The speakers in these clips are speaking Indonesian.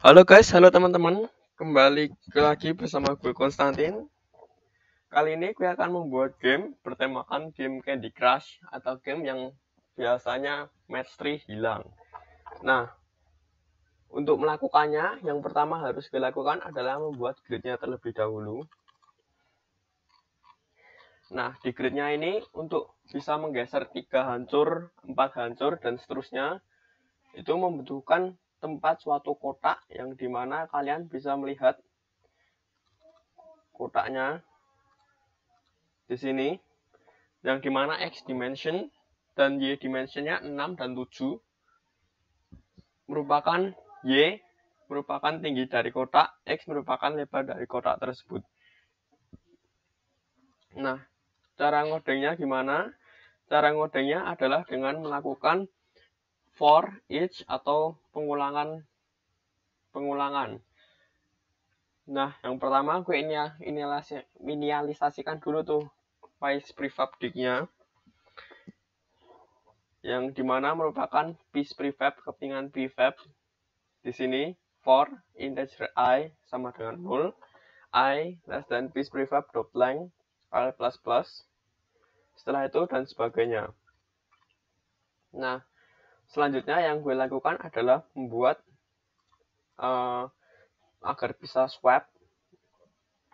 Halo guys, halo teman-teman. Kembali lagi bersama gue Konstantin. Kali ini gue akan membuat game bertemakan game Candy Crush atau game yang biasanya match 3 hilang. Nah, untuk melakukannya, yang pertama harus gue lakukan adalah membuat gridnya terlebih dahulu. Nah, di gridnya ini untuk bisa menggeser 3 hancur, 4 hancur, dan seterusnya, itu membutuhkan tempat suatu kotak yang dimana kalian bisa melihat kotaknya di sini, yang dimana X dimension dan Y dimensionnya 6 dan 7 merupakan Y merupakan tinggi dari kotak, X merupakan lebar dari kotak tersebut. Nah, cara ngodengnya gimana? Cara ngodengnya adalah dengan melakukan for each atau pengulangan. Nah, yang pertama gue inisialisasikan dulu tuh piece prefab dig-nya, yang dimana merupakan piece prefab kepingan prefab. Di sini for integer I sama dengan 0, I less than piece prefab dot length L plus plus, setelah itu dan sebagainya. Nah, selanjutnya yang gue lakukan adalah membuat agar bisa swap.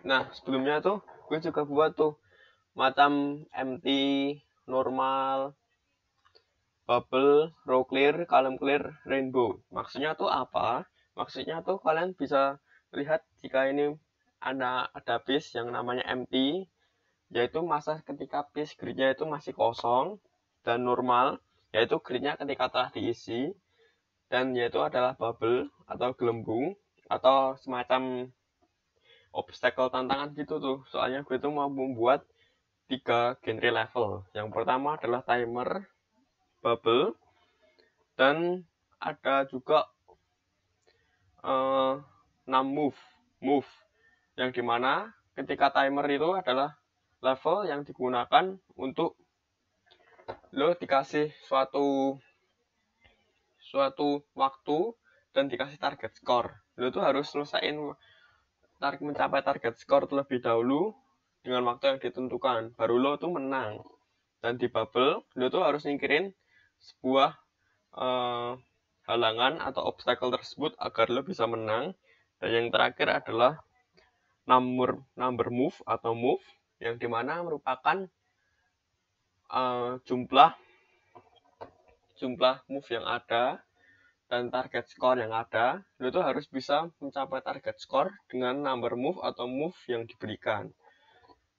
Nah, sebelumnya tuh gue juga buat tuh macam empty, normal, bubble, row clear, column clear, rainbow. Maksudnya tuh apa? Maksudnya tuh kalian bisa lihat jika ini ada piece yang namanya empty, yaitu masa ketika piece gridnya itu masih kosong, dan normal, yaitu gridnya ketika telah diisi, dan yaitu adalah bubble atau gelembung atau semacam obstacle tantangan gitu tuh. Soalnya gue tuh mau membuat 3 genre level. Yang pertama adalah timer, bubble, dan ada juga 6 move, yang dimana ketika timer itu adalah level yang digunakan untuk lo dikasih suatu waktu dan dikasih target skor. Lo tuh harus selesaiin mencapai target skor terlebih dahulu dengan waktu yang ditentukan, baru lo tuh menang. Dan di bubble lo tuh harus nyingkirin sebuah halangan atau obstacle tersebut agar lo bisa menang. Dan yang terakhir adalah number move atau move, yang dimana merupakan jumlah move yang ada dan target skor yang ada. Lo tuh harus bisa mencapai target skor dengan number move atau move yang diberikan.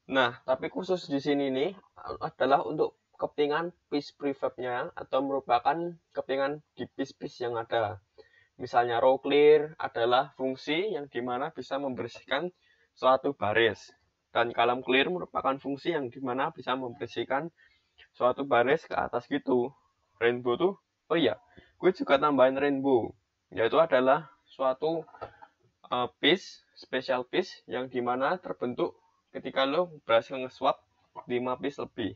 Nah, tapi khusus di sini nih adalah untuk kepingan piece prefabnya atau merupakan kepingan di piece-piece yang ada. Misalnya row clear adalah fungsi yang dimana bisa membersihkan suatu baris, dan column clear merupakan fungsi yang dimana bisa membersihkan suatu baris ke atas gitu. Rainbow tuh, oh iya, gue juga tambahin rainbow, yaitu adalah suatu piece, special piece yang dimana terbentuk ketika lo berhasil nge-swap 5 piece lebih.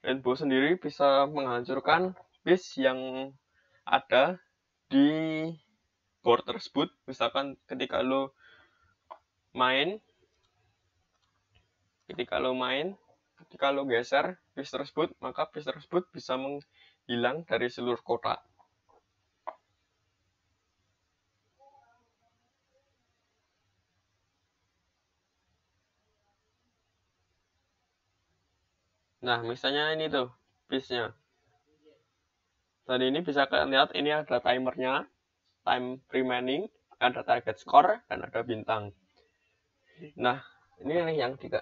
Rainbow sendiri bisa menghancurkan piece yang ada di board tersebut. Misalkan ketika lo main, ketika lo geser piece tersebut, maka piece tersebut bisa menghilang dari seluruh kotak. Nah, misalnya ini tuh piece-nya. Dan ini bisa kalian lihat, ini ada timernya, time remaining, ada target score, dan ada bintang. Nah, ini nih yang tiga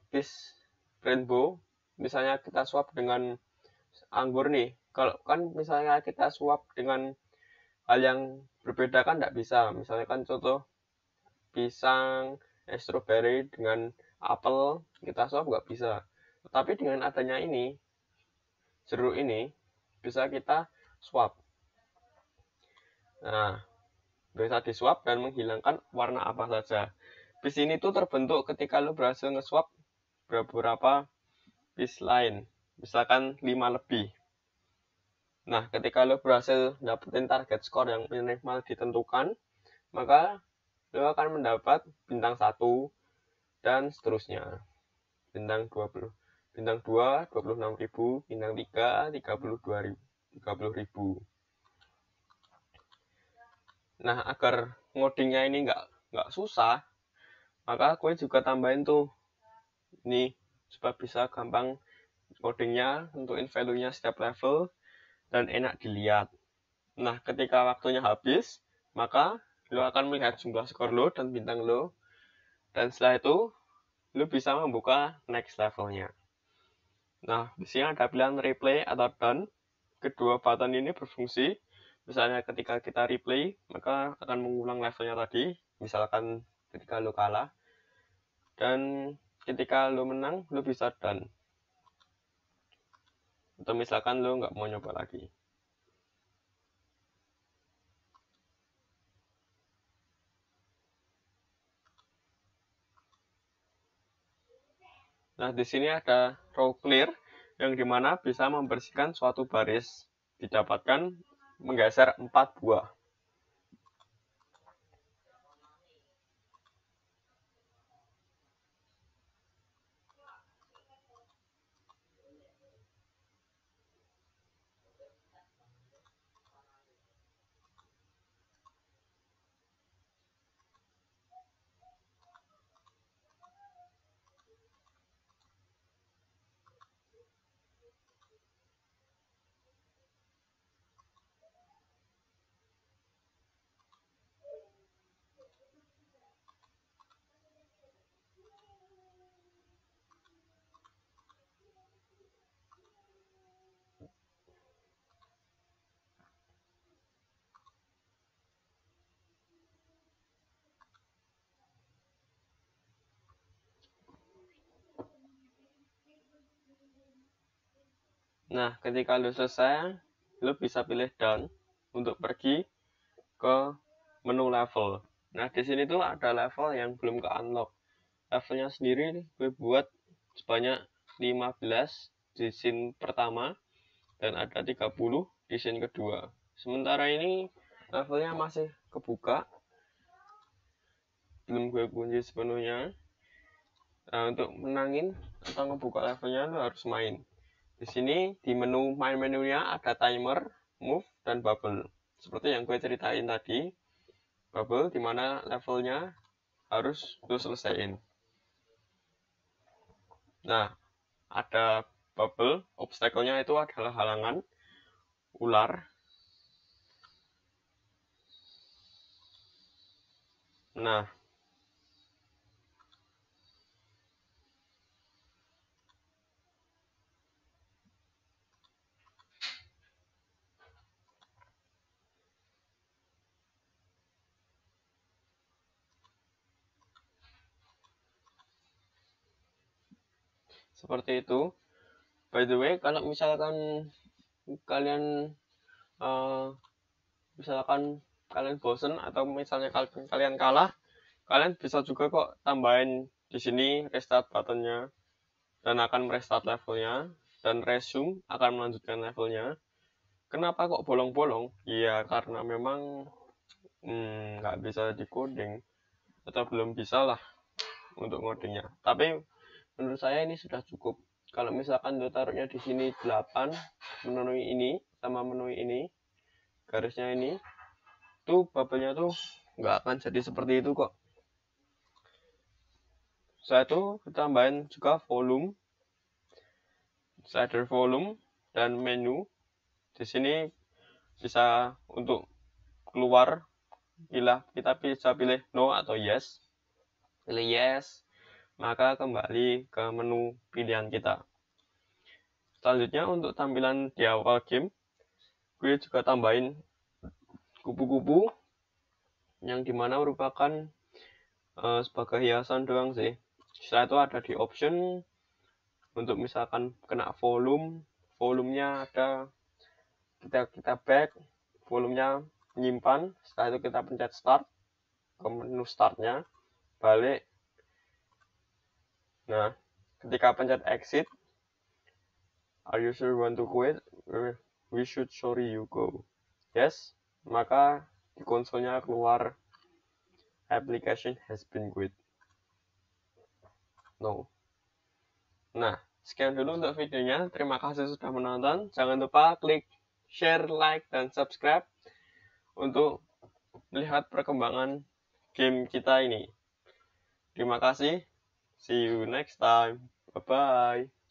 piece rainbow. Misalnya kita swap dengan anggur nih. Kalau kan misalnya kita swap dengan hal yang berbeda kan tidak bisa. Misalnya kan contoh pisang, strawberry dengan apel, kita swap nggak bisa. Tetapi dengan adanya ini, jeruk ini, bisa kita swap. Nah, bisa diswap dan menghilangkan warna apa saja. Piece ini tuh terbentuk ketika lo berhasil nge-swap beberapa piece lain, misalkan 5 lebih. Nah, ketika lo berhasil dapetin target skor yang minimal ditentukan, maka lo akan mendapat bintang 1 dan seterusnya. Bintang 20, bintang 2 26.000, bintang 3 32.000. Nah, agar ngodingnya ini nggak susah, maka gue juga tambahin tuh nih supaya bisa gampang codingnya, tentuin value-nya setiap level dan enak dilihat. Nah, ketika waktunya habis, maka lo akan melihat jumlah skor lo dan bintang lo, dan setelah itu lo bisa membuka next levelnya. Nah, di sini ada pilihan replay atau done. Kedua button ini berfungsi. Misalnya ketika kita replay, maka akan mengulang levelnya tadi. Misalkan ketika lo kalah. Dan ketika lo menang, lo bisa done. Atau misalkan lo nggak mau nyoba lagi. Nah, di sini ada row clear yang dimana bisa membersihkan suatu baris, didapatkan menggeser 4 buah. Nah, ketika lo selesai, lo bisa pilih done untuk pergi ke menu level. Nah, di sini tuh ada level yang belum ke unlock. Levelnya sendiri gue buat sebanyak 15 di scene pertama dan ada 30 di scene kedua. Sementara ini levelnya masih kebuka, belum gue kunci sepenuhnya. Nah, untuk menangin atau ngebuka levelnya lo harus main. Di sini di menu main menunya ada timer, move, dan bubble. Seperti yang gue ceritain tadi, bubble dimana levelnya harus lo selesaiin. Nah, ada bubble, obstacle-nya itu adalah halangan, ular. Nah, seperti itu. By the way, kalau misalkan kalian bosen atau misalnya kalian kalah, kalian bisa juga kok tambahin di sini restart buttonnya dan akan merestart levelnya, dan resume akan melanjutkan levelnya. Kenapa kok bolong-bolong? Ya karena memang nggak bisa di coding atau belum bisa lah untuk ngodingnya. Tapi menurut saya ini sudah cukup. Kalau misalkan lo taruhnya di sini 8, memenuhi ini sama memenuhi ini, garisnya ini, tuh bubble-nya tuh nggak akan jadi seperti itu kok. Saya tuh tambahin juga volume, slider volume, dan menu. Di sini bisa untuk keluar, bila kita bisa pilih no atau yes. Pilih yes, maka kembali ke menu pilihan kita. Selanjutnya untuk tampilan di awal game, gue juga tambahin kupu-kupu yang dimana merupakan sebagai hiasan doang sih. Setelah itu ada di option untuk misalkan kena volumenya ada, kita back, volumenya menyimpan. Setelah itu kita pencet start ke menu startnya, balik. Nah, ketika pencet exit, are you sure want to quit? we should sorry you go. Yes, maka di konsolnya keluar application has been quit. No. Nah, sekian dulu untuk videonya. Terima kasih sudah menonton. Jangan lupa klik share, like, dan subscribe untuk melihat perkembangan game kita ini. Terima kasih. See you next time. Bye-bye.